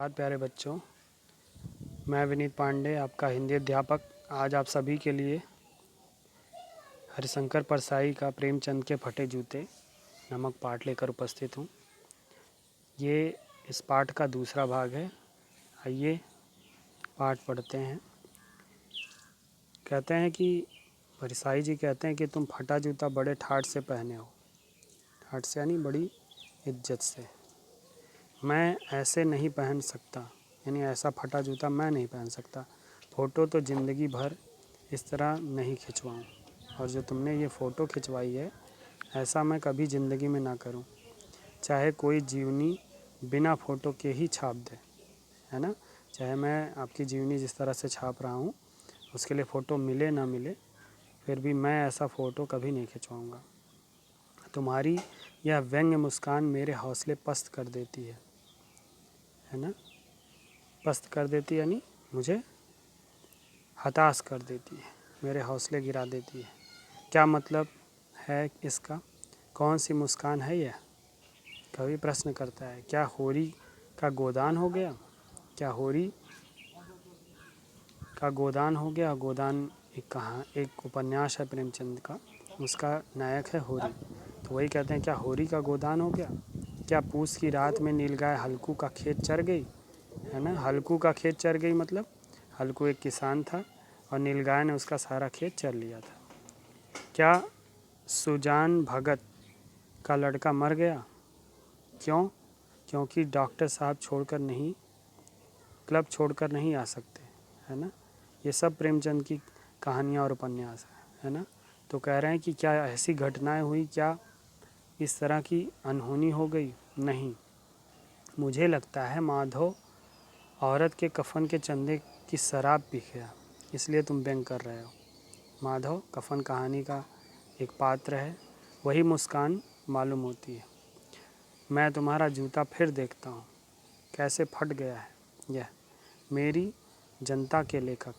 प्यारे बच्चों, मैं विनीत पांडे, आपका हिंदी अध्यापक, आज आप सभी के लिए हरिशंकर परसाई का प्रेमचंद के फटे जूते नामक पाठ लेकर उपस्थित हूँ। ये इस पाठ का दूसरा भाग है। आइए पाठ पढ़ते हैं। कहते हैं कि परसाई जी कहते हैं कि तुम फटा जूता बड़े ठाठ से पहने हो। ठाठ से यानी बड़ी इज्जत से। मैं ऐसे नहीं पहन सकता, यानी ऐसा फटा जूता मैं नहीं पहन सकता। फ़ोटो तो ज़िंदगी भर इस तरह नहीं खिंचवाऊँ, और जो तुमने ये फ़ोटो खिंचवाई है ऐसा मैं कभी ज़िंदगी में ना करूँ, चाहे कोई जीवनी बिना फ़ोटो के ही छाप दे, है ना। चाहे मैं आपकी जीवनी जिस तरह से छाप रहा हूँ उसके लिए फ़ोटो मिले ना मिले, फिर भी मैं ऐसा फ़ोटो कभी नहीं खिंचवाऊँगा। तुम्हारी यह व्यंग्य मुस्कान मेरे हौसले पस्त कर देती है ना। पस्त कर देती यानी मुझे हताश कर देती है, मेरे हौसले गिरा देती है। क्या मतलब है इसका? कौन सी मुस्कान है यह? कवि प्रश्न करता है। क्या होरी का गोदान हो गया? क्या होरी का गोदान हो गया? गोदान एक उपन्यास है प्रेमचंद का, उसका नायक है होरी। तो वही कहते हैं, क्या होरी का गोदान हो गया? क्या पूस की रात में नीलगाय हल्कू का खेत चर गई? है ना, हल्कू का खेत चर गई मतलब हल्कू एक किसान था और नीलगाय ने उसका सारा खेत चर लिया था। क्या सुजान भगत का लड़का मर गया? क्यों? क्योंकि डॉक्टर साहब क्लब छोड़कर नहीं आ सकते, है ना। ये सब प्रेमचंद की कहानियाँ और उपन्यास है ना। तो कह रहे हैं कि क्या ऐसी घटनाएं हुई, क्या इस तरह की अनहोनी हो गई? नहीं, मुझे लगता है माधव औरत के कफन के चंदे की शराब पी गया, इसलिए तुम व्यंग कर रहे हो। माधव कफन कहानी का एक पात्र है, वही मुस्कान मालूम होती है। मैं तुम्हारा जूता फिर देखता हूँ, कैसे फट गया है यह। मेरी जनता के लेखक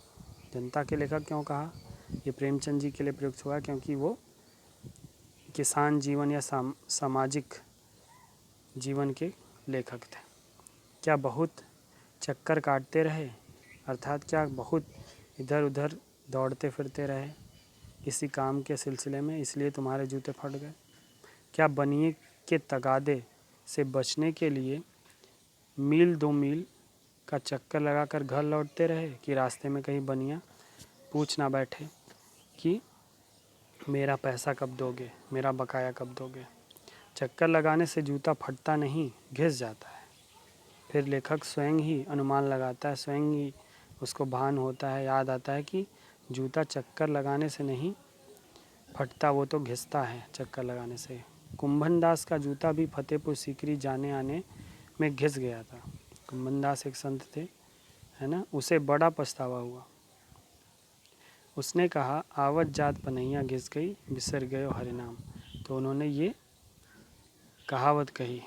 क्यों कहा? ये प्रेमचंद जी के लिए प्रयुक्त हुआ क्योंकि वो किसान जीवन या सामाजिक जीवन के लेखक थे। क्या बहुत चक्कर काटते रहे, अर्थात क्या बहुत इधर उधर दौड़ते फिरते रहे किसी काम के सिलसिले में, इसलिए तुम्हारे जूते फट गए? क्या बनिए के तगादे से बचने के लिए मील 2 मील का चक्कर लगाकर घर लौटते रहे कि रास्ते में कहीं बनिया पूछ ना बैठे कि मेरा पैसा कब दोगे, मेरा बकाया कब दोगे? चक्कर लगाने से जूता फटता नहीं, घिस जाता है। फिर लेखक स्वयं ही अनुमान लगाता है, स्वयं ही उसको भान होता है, याद आता है कि जूता चक्कर लगाने से नहीं फटता, वो तो घिसता है चक्कर लगाने से। कुंभन दास का जूता भी फतेहपुर सीकरी जाने आने में घिस गया था। कुंभन दास एक संत थे, है ना। उसे बड़ा पछतावा हुआ। उसने कहा, आवत जात पनैया घिस गई, बिसर गयो हरिनाम। तो उन्होंने ये कहावत कही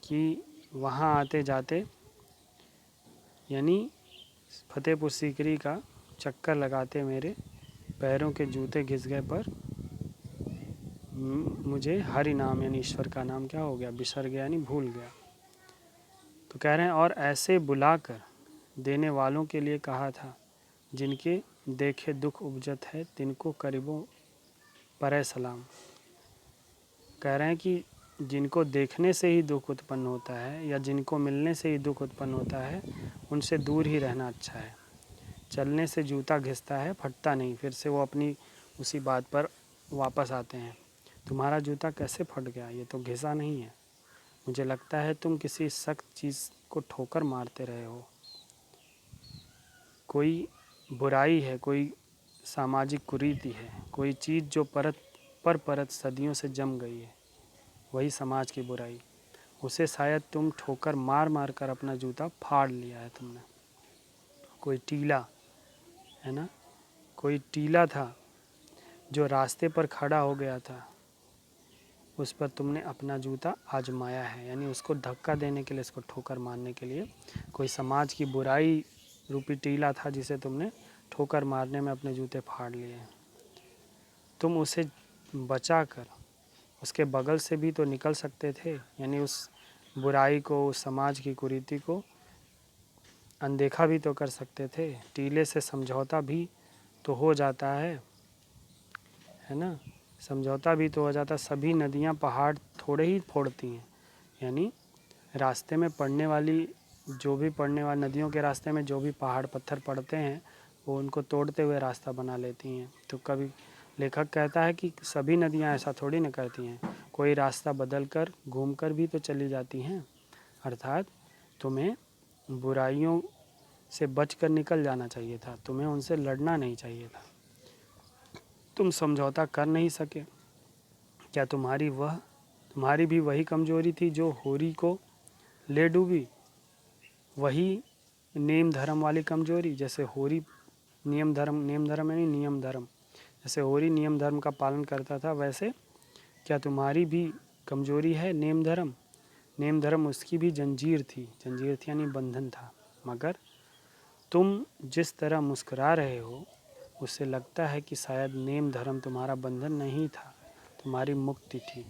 कि वहाँ आते जाते, यानी फतेहपुर सीकरी का चक्कर लगाते मेरे पैरों के जूते घिस गए, पर मुझे हरि नाम यानी ईश्वर का नाम क्या हो गया, बिसर गया यानी भूल गया। तो कह रहे हैं, और ऐसे बुलाकर देने वालों के लिए कहा था, जिनके देखे दुख उपजत है तिनको करीबों परे सलाम। कह रहे हैं कि जिनको देखने से ही दुख उत्पन्न होता है या जिनको मिलने से ही दुख उत्पन्न होता है, उनसे दूर ही रहना अच्छा है। चलने से जूता घिसता है, फटता नहीं। फिर से वो अपनी उसी बात पर वापस आते हैं। तुम्हारा जूता कैसे फट गया? ये तो घिसा नहीं है। मुझे लगता है तुम किसी सख्त चीज़ को ठोकर मारते रहे हो। कोई बुराई है, कोई सामाजिक कुरीति है, कोई चीज़ जो परत सदियों से जम गई है, वही समाज की बुराई। उसे शायद तुम ठोकर मार मार कर अपना जूता फाड़ लिया है तुमने। कोई टीला, है ना, कोई टीला था जो रास्ते पर खड़ा हो गया था, उस पर तुमने अपना जूता आजमाया है, यानी उसको धक्का देने के लिए, उसको ठोकर मारने के लिए कोई समाज की बुराई रूपी टीला था जिसे तुमने ठोकर मारने में अपने जूते फाड़ लिए। तुम उसे बचाकर उसके बगल से भी तो निकल सकते थे, यानी उस बुराई को, उस समाज की कुरीति को अनदेखा भी तो कर सकते थे, टीले से समझौता भी तो हो जाता है ना। समझौता भी तो हो जाता। सभी नदियाँ पहाड़ थोड़े ही फोड़ती हैं, यानी रास्ते में पड़ने वाली नदियों के रास्ते में जो भी पहाड़ पत्थर पड़ते हैं वो उनको तोड़ते हुए रास्ता बना लेती हैं। तो कभी लेखक कहता है कि सभी नदियाँ ऐसा थोड़ी न करती हैं, कोई रास्ता बदल कर घूम कर भी तो चली जाती हैं। अर्थात तुम्हें बुराइयों से बचकर निकल जाना चाहिए था, तुम्हें उनसे लड़ना नहीं चाहिए था। तुम समझौता कर नहीं सके। क्या तुम्हारी भी वही कमजोरी थी जो होरी को ले डूबी? वही नेम धर्म वाली कमजोरी? जैसे होरी नियम धर्म यानी नियम धर्म, जैसे होरी नियम धर्म का पालन करता था, वैसे क्या तुम्हारी भी कमजोरी है नेम धर्म? नेम धर्म उसकी भी जंजीर थी यानी बंधन था। मगर तुम जिस तरह मुस्कुरा रहे हो उससे लगता है कि शायद नेम धर्म तुम्हारा बंधन नहीं था, तुम्हारी मुक्ति थी।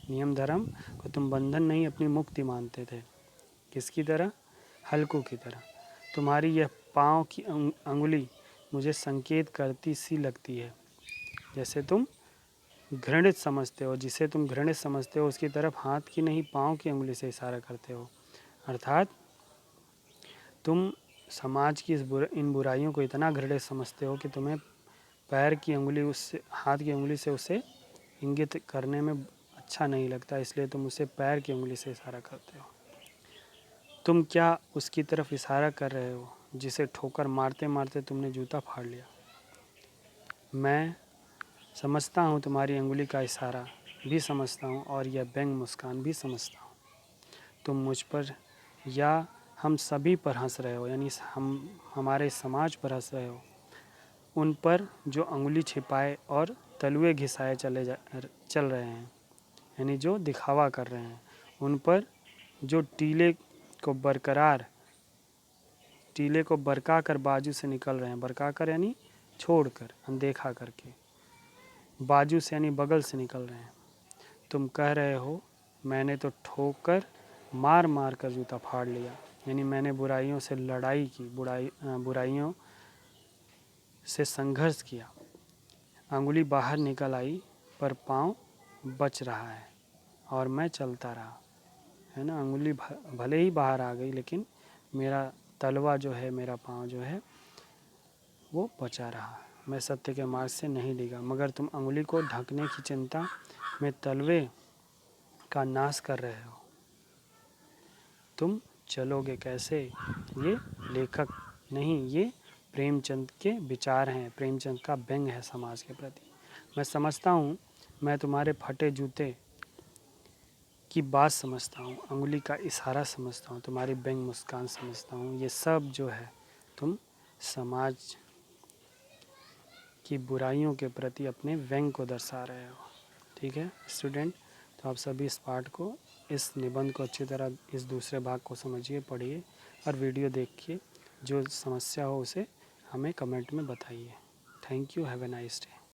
नियम धर्म को तुम बंधन नहीं अपनी मुक्ति मानते थे। किसकी तरह? हल्कू की तरह। तुम्हारी यह पाँव की अंगुली मुझे संकेत करती सी लगती है, जैसे तुम घृणित समझते हो, जिसे तुम घृणित समझते हो उसकी तरफ हाथ की नहीं पाँव की अंगुली से इशारा करते हो। अर्थात तुम समाज की इन बुराइयों को इतना घृणित समझते हो कि तुम्हें पैर की अंगुली उससे हाथ की अंगुली से उसे इंगित करने में अच्छा नहीं लगता, इसलिए तुम उसे पैर की अंगुली से इशारा करते हो। तुम क्या उसकी तरफ इशारा कर रहे हो जिसे ठोकर मारते मारते तुमने जूता फाड़ लिया? मैं समझता हूँ तुम्हारी अंगुली का इशारा भी समझता हूँ और यह व्यंग मुस्कान भी समझता हूँ। तुम मुझ पर या हम सभी पर हंस रहे हो, यानी हमारे समाज पर हंस रहे हो, उन पर जो अंगुली छिपाए और तलुए घिसाए चल रहे हैं, यानी जो दिखावा कर रहे हैं, उन पर जो टीले को बरका कर बाजू से निकल रहे हैं। बरका कर यानी छोड़कर, अनदेखा करके, बाजू से यानी बगल से निकल रहे हैं। तुम कह रहे हो मैंने तो ठोकर मार मार कर जूता फाड़ लिया, यानी मैंने बुराइयों से लड़ाई की, बुराइयों से संघर्ष किया। अंगुली बाहर निकल आई पर पाँव बच रहा है और मैं चलता रहा, है ना। अंगुली भले ही बाहर आ गई लेकिन मेरा तलवा जो है, मेरा पाँव जो है वो बचा रहा। मैं सत्य के मार्ग से नहीं डिगा। मगर तुम अंगुली को ढकने की चिंता में तलवे का नाश कर रहे हो। तुम चलोगे कैसे? ये लेखक नहीं, ये प्रेमचंद के विचार हैं। प्रेमचंद का व्यंग है समाज के प्रति। मैं समझता हूँ, मैं तुम्हारे फटे जूते की बात समझता हूँ, अंगुली का इशारा समझता हूँ, तुम्हारी व्यंग मुस्कान समझता हूँ। ये सब जो है तुम समाज की बुराइयों के प्रति अपने व्यंग को दर्शा रहे हो। ठीक है स्टूडेंट, तो आप सभी इस पाठ को, इस निबंध को अच्छी तरह इस दूसरे भाग को समझिए, पढ़िए और वीडियो देखिए। जो समस्या हो उसे हमें कमेंट में बताइए। Thank you, have a nice day.